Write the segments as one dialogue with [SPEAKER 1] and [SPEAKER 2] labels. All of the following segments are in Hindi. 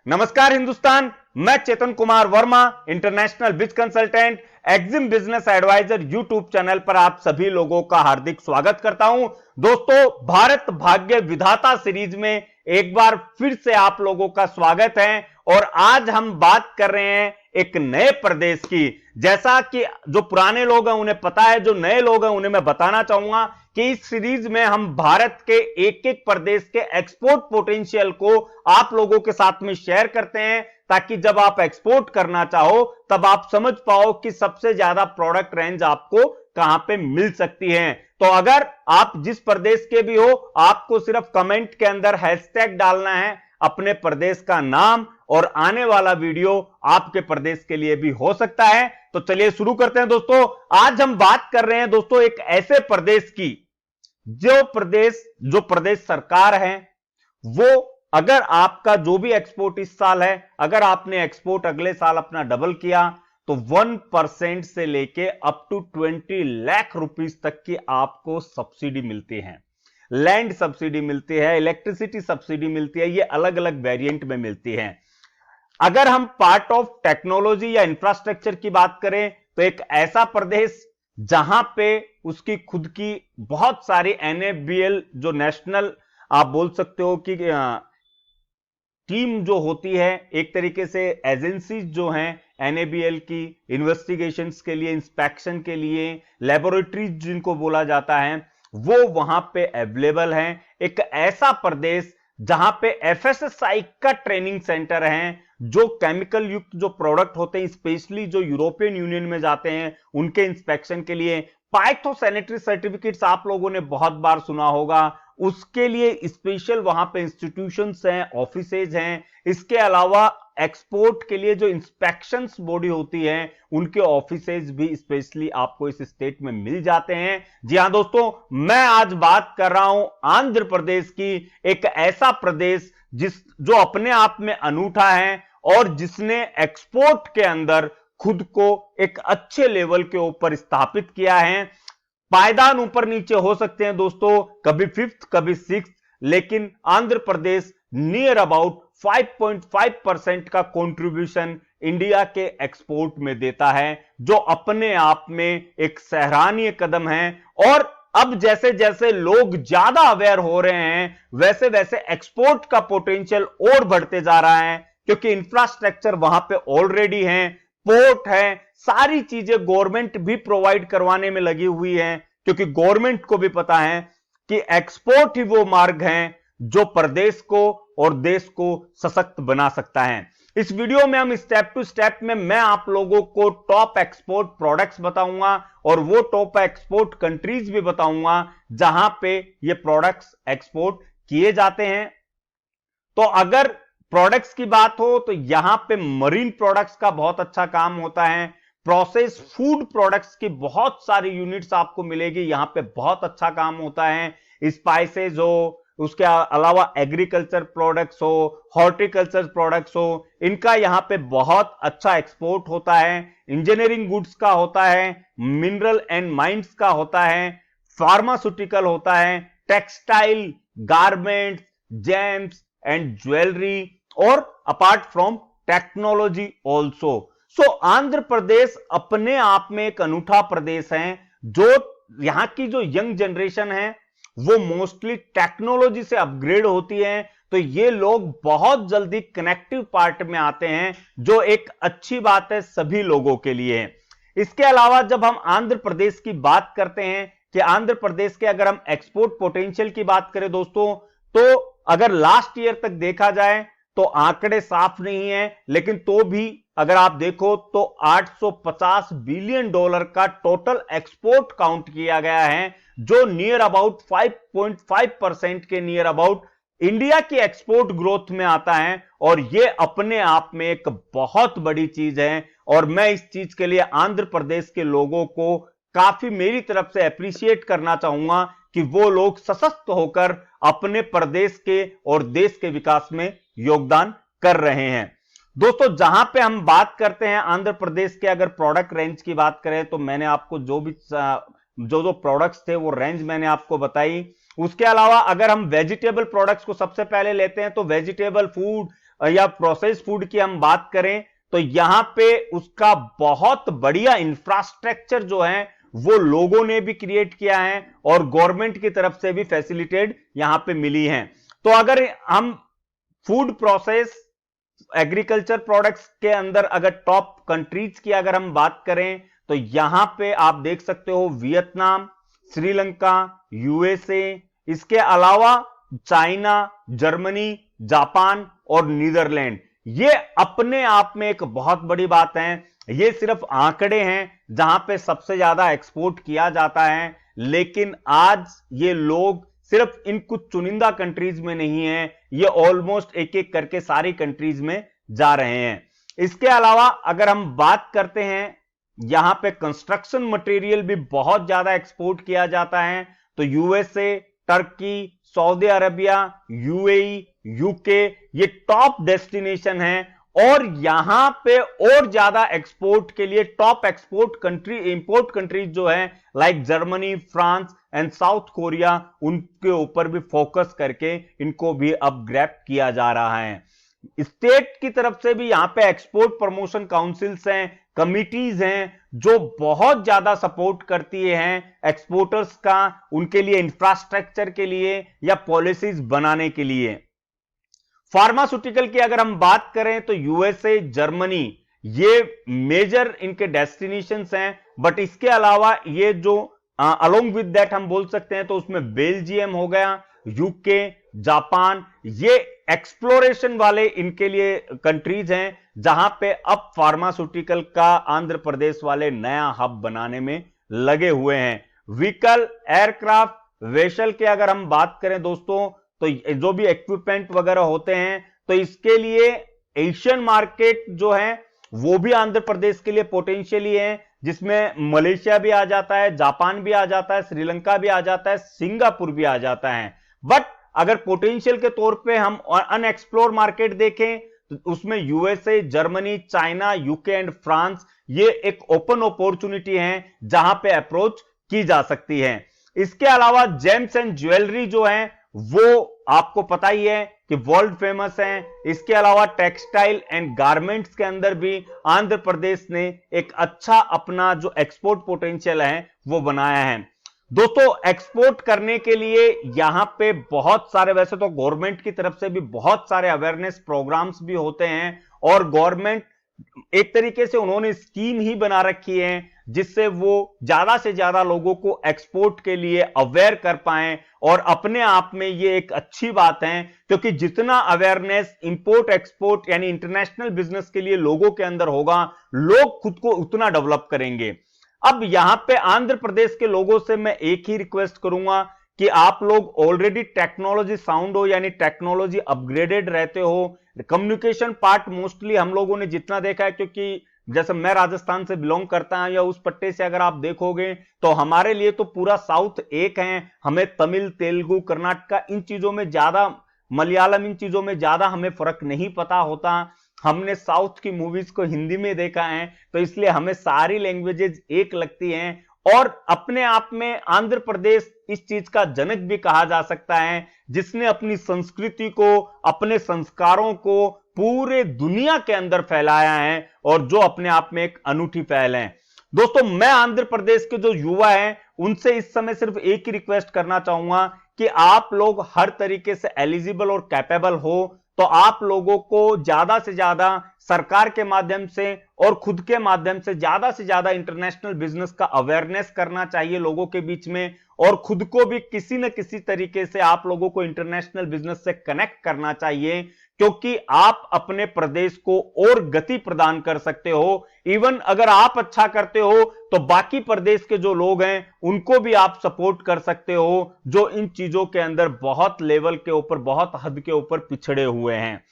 [SPEAKER 1] नमस्कार हिंदुस्तान। मैं Chetan Kumar Verma, international biz consultant, EXIM business advisor YouTube channel पर आप सभी लोगों का हार्दिक स्वागत करता हूं। दोस्तों, भारत भाग्य विधाता सीरीज में एक बार फिर से आप लोगों का स्वागत है और आज हम बात कर रहे हैं एक नए प्रदेश की। जैसा कि जो पुराने लोग हैं उन्हें पता है, जो नए लोग हैं उन्हें मैं बताना चाहूंगा कि इस सीरीज में हम भारत के एक एक प्रदेश के एक्सपोर्ट पोटेंशियल को आप लोगों के साथ में शेयर करते हैं, ताकि जब आप एक्सपोर्ट करना चाहो तब आप समझ पाओ कि सबसे ज्यादा प्रोडक्ट रेंज आपको कहां पे मिल सकती है। तो अगर आप जिस प्रदेश के भी हो, आपको सिर्फ कमेंट के अंदर हैशटैग डालना है अपने प्रदेश का नाम, और आने वाला वीडियो आपके प्रदेश के लिए भी हो सकता है। तो चलिए शुरू करते हैं दोस्तों। आज हम बात कर रहे हैं दोस्तों एक ऐसे प्रदेश की जो प्रदेश सरकार है वो, अगर आपका जो भी एक्सपोर्ट इस साल है, अगर आपने एक्सपोर्ट अगले साल अपना डबल किया तो 1% से लेके अप टू 20 लाख रुपीस तक की आपको सब्सिडी मिलती है। लैंड सब्सिडी मिलती है, इलेक्ट्रिसिटी सब्सिडी मिलती है, ये अलग अलग वेरिएंट में मिलती है। अगर हम पार्ट ऑफ टेक्नोलॉजी या इंफ्रास्ट्रक्चर की बात करें तो एक ऐसा प्रदेश जहां पे उसकी खुद की बहुत सारी एनएबीएल, जो नेशनल आप बोल सकते हो कि टीम जो होती है, एक तरीके से एजेंसीज जो हैं एनएबीएल की, इन्वेस्टिगेशंस के लिए, इंस्पेक्शन के लिए, लेबोरेटरीज जिनको बोला जाता है, वो वहां पे अवेलेबल हैं। एक ऐसा प्रदेश जहां पे एफएसएसआई का ट्रेनिंग सेंटर है, जो केमिकल युक्त जो प्रोडक्ट होते हैं, स्पेशली जो यूरोपियन यूनियन में जाते हैं उनके इंस्पेक्शन के लिए। पाइथो सैनिटरी सर्टिफिकेट्स आप लोगों ने बहुत बार सुना होगा, उसके लिए स्पेशल वहां पे इंस्टीट्यूशंस हैं, ऑफिसेज हैं। इसके अलावा एक्सपोर्ट के लिए जो इंस्पेक्शंस बॉडी होती है उनके ऑफिसेज भी स्पेशली आपको इस स्टेट में मिल जाते हैं। जी हां दोस्तों, मैं आज बात कर रहा हूं आंध्र प्रदेश की, एक ऐसा प्रदेश जो अपने आप में अनूठा है और जिसने एक्सपोर्ट के अंदर खुद को एक अच्छे लेवल के ऊपर स्थापित किया है। पायदान ऊपर नीचे हो सकते हैं दोस्तों, कभी फिफ्थ कभी सिक्स्थ, लेकिन आंध्र प्रदेश नियर अबाउट 5.5% का कंट्रीब्यूशन इंडिया के एक्सपोर्ट में देता है, जो अपने आप में एक सराहनीय कदम है। और अब जैसे जैसे लोग ज्यादा अवेयर हो रहे हैं, वैसे वैसे एक्सपोर्ट का पोटेंशियल और बढ़ते जा रहा है, क्योंकि इंफ्रास्ट्रक्चर वहां पे ऑलरेडी है, पोर्ट है, सारी चीजें गवर्नमेंट भी प्रोवाइड करवाने में लगी हुई है, क्योंकि गवर्नमेंट को भी पता है कि एक्सपोर्ट ही वो मार्ग है जो प्रदेश को और देश को सशक्त बना सकता है। इस वीडियो में हम स्टेप टू स्टेप में मैं आप लोगों को टॉप एक्सपोर्ट प्रोडक्ट्स बताऊंगा और वो टॉप एक्सपोर्ट कंट्रीज भी बताऊंगा जहां पे ये प्रोडक्ट्स एक्सपोर्ट किए जाते हैं। तो अगर प्रोडक्ट्स की बात हो तो यहां पे मरीन प्रोडक्ट्स का बहुत अच्छा काम होता है, प्रोसेस फूड प्रोडक्ट्स की बहुत सारी यूनिट्स आपको मिलेगी, यहां पे बहुत अच्छा काम होता है। स्पाइसेस हो, उसके अलावा एग्रीकल्चर प्रोडक्ट्स हो, हॉर्टिकल्चर प्रोडक्ट्स हो, इनका यहां पे बहुत अच्छा एक्सपोर्ट होता है। इंजीनियरिंग गुड्स का होता है, मिनरल एंड माइंस का होता है, फार्मास्यूटिकल होता है, textile, garments, James and jewellery, और अपार्ट फ्रॉम टेक्नोलॉजी ऑल्सो। सो आंध्र प्रदेश अपने आप में एक अनूठा प्रदेश है, जो यहां की जो यंग जनरेशन है वो मोस्टली टेक्नोलॉजी से अपग्रेड होती है, तो ये लोग बहुत जल्दी कनेक्टिव पार्ट में आते हैं, जो एक अच्छी बात है सभी लोगों के लिए। इसके अलावा जब हम आंध्र प्रदेश की बात करते हैं कि आंध्र प्रदेश के अगर हम एक्सपोर्ट पोटेंशियल की बात करें दोस्तों, तो अगर लास्ट ईयर तक देखा जाए तो आंकड़े साफ नहीं है, लेकिन तो भी अगर आप देखो तो 850 बिलियन डॉलर का टोटल एक्सपोर्ट काउंट किया गया है, जो नियर अबाउट 5.5% के नियर अबाउट इंडिया की एक्सपोर्ट ग्रोथ में आता है। और यह अपने आप में एक बहुत बड़ी चीज है, और मैं इस चीज के लिए आंध्र प्रदेश के लोगों को काफी मेरी तरफ से अप्रिशिएट करना चाहूंगा कि वो लोग सशक्त होकर अपने प्रदेश के और देश के विकास में योगदान कर रहे हैं। दोस्तों, जहां पे हम बात करते हैं आंध्र प्रदेश के, अगर प्रोडक्ट रेंज की बात करें तो मैंने आपको जो प्रोडक्ट्स थे वो रेंज मैंने आपको बताई। उसके अलावा अगर हम वेजिटेबल प्रोडक्ट्स को सबसे पहले लेते हैं तो वेजिटेबल फूड या प्रोसेस फूड की हम बात करें तो यहां पे उसका बहुत बढ़िया इंफ्रास्ट्रक्चर जो है वो लोगों ने भी क्रिएट किया है और गवर्नमेंट की तरफ से भी फैसिलिटेड यहां पे मिली है। तो अगर हम फूड प्रोसेस एग्रीकल्चर प्रोडक्ट्स के अंदर अगर टॉप कंट्रीज की अगर हम बात करें तो यहां पे आप देख सकते हो वियतनाम, श्रीलंका, यूएसए, इसके अलावा चाइना, जर्मनी, जापान और नीदरलैंड। ये अपने आप में एक बहुत बड़ी बात है। ये सिर्फ आंकड़े हैं जहां पे सबसे ज्यादा एक्सपोर्ट किया जाता है, लेकिन आज ये लोग सिर्फ इन कुछ चुनिंदा कंट्रीज में नहीं है, ये ऑलमोस्ट एक एक करके सारी कंट्रीज में जा रहे हैं। इसके अलावा अगर हम बात करते हैं यहां पे कंस्ट्रक्शन मटेरियल भी बहुत ज्यादा एक्सपोर्ट किया जाता है। तो USA, Turkey, Saudi Arabia, UAE, UK ये टॉप डेस्टिनेशन है और यहां पे और ज्यादा एक्सपोर्ट के लिए top export country import countries जो है like Germany, France and south Korea, उनके ऊपर भी फोकस करके इनको भी अपग्रेड किया जा रहा है। स्टेट की तरफ से भी यहां पे एक्सपोर्ट प्रमोशन काउंसिल्स हैं, कमिटीज हैं जो बहुत ज्यादा सपोर्ट करती हैं एक्सपोर्टर्स का, उनके लिए इंफ्रास्ट्रक्चर के लिए या पॉलिसीज बनाने के लिए। फार्मास्यूटिकल की अगर हम बात करें तो यूएसए, जर्मनी ये मेजर इनके डेस्टिनेशंस हैं, बट इसके अलावा ये जो अलोंग विद दैट हम बोल सकते हैं तो उसमें बेल्जियम हो गया, यूके, जापान, ये एक्सप्लोरेशन वाले इनके लिए कंट्रीज हैं जहां पे अब फार्मास्यूटिकल का आंध्र प्रदेश वाले नया हब बनाने में लगे हुए हैं। व्हीकल, एयरक्राफ्ट, वेसल की अगर हम बात करें दोस्तों तो जो भी इक्विपमेंट वगैरह होते हैं तो इसके लिए एशियन मार्केट जो है वो भी आंध्र प्रदेश के लिए पोटेंशियली है, जिसमें मलेशिया भी आ जाता है, जापान भी आ जाता है, श्रीलंका भी आ जाता है, सिंगापुर भी आ जाता है। बट अगर पोटेंशियल के तौर पे हम अनएक्सप्लोर मार्केट देखें तो उसमें USA, Germany, China, UK and France ये एक ओपन अपॉर्चुनिटी है जहां पे अप्रोच की जा सकती है। इसके अलावा जेम्स एंड ज्वेलरी जो है वो आपको पता ही है कि वर्ल्ड फेमस हैं। इसके अलावा टेक्सटाइल एंड गारमेंट्स के अंदर भी आंध्र प्रदेश ने एक अच्छा अपना जो एक्सपोर्ट पोटेंशियल है वो बनाया है। दोस्तों एक्सपोर्ट करने के लिए यहां पे बहुत सारे, वैसे तो गवर्नमेंट की तरफ से भी बहुत सारे अवेयरनेस प्रोग्राम्स भी होते हैं और गवर्नमेंट एक तरीके से उन्होंने स्कीम ही बना रखी है जिससे वो ज्यादा से ज्यादा लोगों को एक्सपोर्ट के लिए अवेयर कर पाएं और अपने आप में ये एक अच्छी बात है क्योंकि जितना अवेयरनेस इंपोर्ट एक्सपोर्ट यानी इंटरनेशनल बिजनेस के लिए लोगों के अंदर होगा, लोग खुद को उतना डेवलप करेंगे। अब यहां पे आंध्र प्रदेश के लोगों से मैं एक ही रिक्वेस्ट करूंगा कि आप लोग ऑलरेडी टेक्नोलॉजी साउंड हो यानी टेक्नोलॉजी अपग्रेडेड रहते हो। कम्युनिकेशन पार्ट मोस्टली हम लोगों ने जितना देखा है, क्योंकि जैसे मैं राजस्थान से बिलोंग करता हूं या उस पट्टे से अगर आप देखोगे तो हमारे लिए तो पूरा साउथ एक है। हमें तमिल, तेलुगु, कर्नाटका इन चीजों में ज्यादा, मलयालम इन चीजों में ज्यादा हमें फर्क नहीं पता होता। हमने साउथ की मूवीज को हिंदी में देखा है तो इसलिए हमें सारी लैंग्वेजेस एक लगती हैं और अपने आप में आंध्र प्रदेश इस चीज का जनक भी कहा जा सकता है जिसने अपनी संस्कृति को, अपने संस्कारों को पूरे दुनिया के अंदर फैलाया है और जो अपने आप में एक अनूठी पहल है। दोस्तों मैं आंध्र प्रदेश के जो युवा हैं उनसे इस समय सिर्फ एक ही रिक्वेस्ट करना चाहूंगा कि आप लोग हर तरीके से एलिजिबल और कैपेबल हो तो आप लोगों को ज्यादा से ज्यादा सरकार के माध्यम से और खुद के माध्यम से ज्यादा इंटरनेशनल बिजनेस का अवेयरनेस करना चाहिए लोगों के बीच में और खुद को भी किसी न किसी तरीके से आप लोगों को इंटरनेशनल बिजनेस से कनेक्ट करना चाहिए क्योंकि आप अपने प्रदेश को और गति प्रदान कर सकते हो। इवन अगर आप अच्छा करते हो तो बाकी प्रदेश के जो लोग हैं उनको भी आप सपोर्ट कर सकते हो जो इन चीजों के अंदर बहुत लेवल के ऊपर, बहुत हद के ऊपर पिछड़े हुए हैं।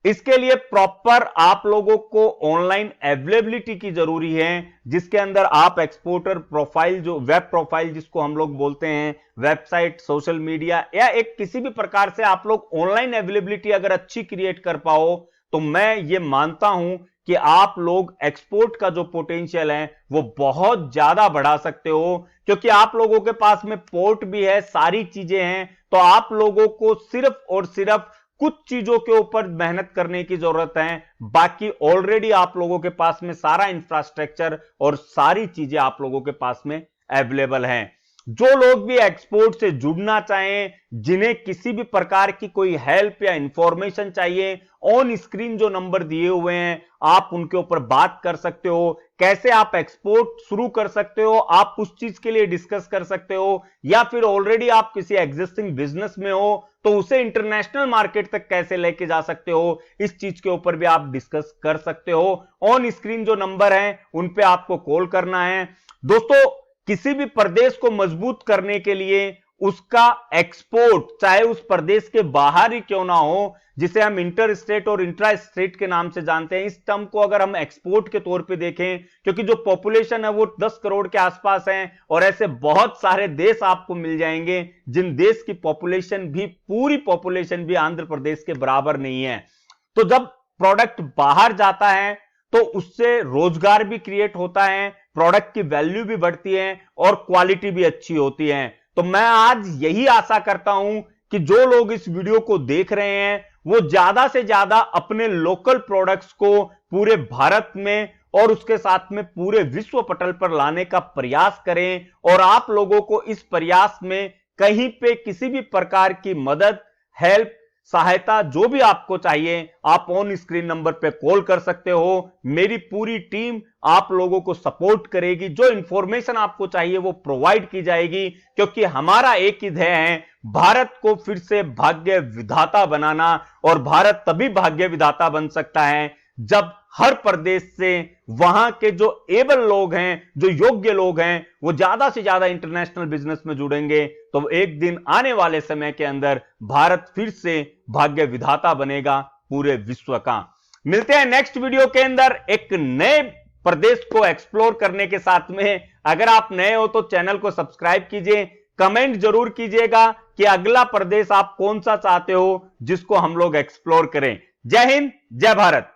[SPEAKER 1] इसके लिए प्रॉपर आप लोगों को ऑनलाइन अवेलेबिलिटी की जरूरी है जिसके अंदर आप एक्सपोर्टर प्रोफाइल, जो वेब प्रोफाइल जिसको हम लोग बोलते हैं, वेबसाइट, सोशल मीडिया या एक किसी भी प्रकार से आप लोग ऑनलाइन अवेलेबिलिटी अगर अच्छी क्रिएट कर पाओ तो मैं ये मानता हूं कि आप लोग एक्सपोर्ट का जो पोटेंशियल है वो बहुत ज्यादा बढ़ा सकते हो क्योंकि आप लोगों के पास में पोर्ट भी है, सारी चीजें हैं। तो आप लोगों को सिर्फ और सिर्फ कुछ चीजों के ऊपर मेहनत करने की जरूरत है, बाकी ऑलरेडी आप लोगों के पास में सारा इंफ्रास्ट्रक्चर और सारी चीजें आप लोगों के पास में अवेलेबल हैं। जो लोग भी एक्सपोर्ट से जुड़ना चाहें, जिन्हें किसी भी प्रकार की कोई हेल्प या इंफॉर्मेशन चाहिए, ऑन स्क्रीन जो नंबर दिए हुए हैं आप उनके ऊपर बात कर सकते हो। कैसे आप एक्सपोर्ट शुरू कर सकते हो, आप उस चीज के लिए डिस्कस कर सकते हो, या फिर ऑलरेडी आप किसी एग्जिस्टिंग बिजनेस में हो तो उसे इंटरनेशनल मार्केट तक कैसे लेके जा सकते हो, इस चीज के ऊपर भी आप डिस्कस कर सकते हो। ऑन स्क्रीन जो नंबर है उन पे आपको कॉल करना है। दोस्तों, किसी भी प्रदेश को मजबूत करने के लिए उसका एक्सपोर्ट चाहे उस प्रदेश के बाहर ही क्यों ना हो, जिसे हम इंटर स्टेट और इंट्रा स्टेट के नाम से जानते हैं, इस टर्म को अगर हम एक्सपोर्ट के तौर पे देखें, क्योंकि जो पॉपुलेशन है वो 10 करोड़ के आसपास है और ऐसे बहुत सारे देश आपको मिल जाएंगे जिन देश की पॉपुलेशन भी, पूरी पॉपुलेशन भी आंध्र प्रदेश के बराबर नहीं है। तो जब प्रोडक्ट बाहर जाता है तो उससे रोजगार भी क्रिएट होता है, प्रोडक्ट की वैल्यू भी बढ़ती है और क्वालिटी भी अच्छी होती है। तो मैं आज यही आशा करता हूं कि जो लोग इस वीडियो को देख रहे हैं वो ज्यादा से ज्यादा अपने लोकल प्रोडक्ट्स को पूरे भारत में और उसके साथ में पूरे विश्व पटल पर लाने का प्रयास करें। और आप लोगों को इस प्रयास में कहीं पे किसी भी प्रकार की मदद, हेल्प, सहायता जो भी आपको चाहिए, आप ऑन स्क्रीन नंबर पे कॉल कर सकते हो। मेरी पूरी टीम आप लोगों को सपोर्ट करेगी, जो इंफॉर्मेशन आपको चाहिए वो प्रोवाइड की जाएगी, क्योंकि हमारा एक ही ध्येय है, भारत को फिर से भाग्य विधाता बनाना। और भारत तभी भाग्य विधाता बन सकता है जब हर प्रदेश से वहां के जो एबल लोग हैं, जो योग्य लोग हैं, वो ज्यादा से ज्यादा इंटरनेशनल बिजनेस में जुड़ेंगे। तो एक दिन आने वाले समय के अंदर भारत फिर से भाग्य विधाता बनेगा पूरे विश्व का। मिलते हैं नेक्स्ट वीडियो के अंदर एक नए प्रदेश को एक्सप्लोर करने के साथ में। अगर आप नए हो तो चैनल को सब्सक्राइब कीजिए, कमेंट जरूर कीजिएगा कि अगला प्रदेश आप कौन सा चाहते हो जिसको हम लोग एक्सप्लोर करें। जय हिंद, जय भारत।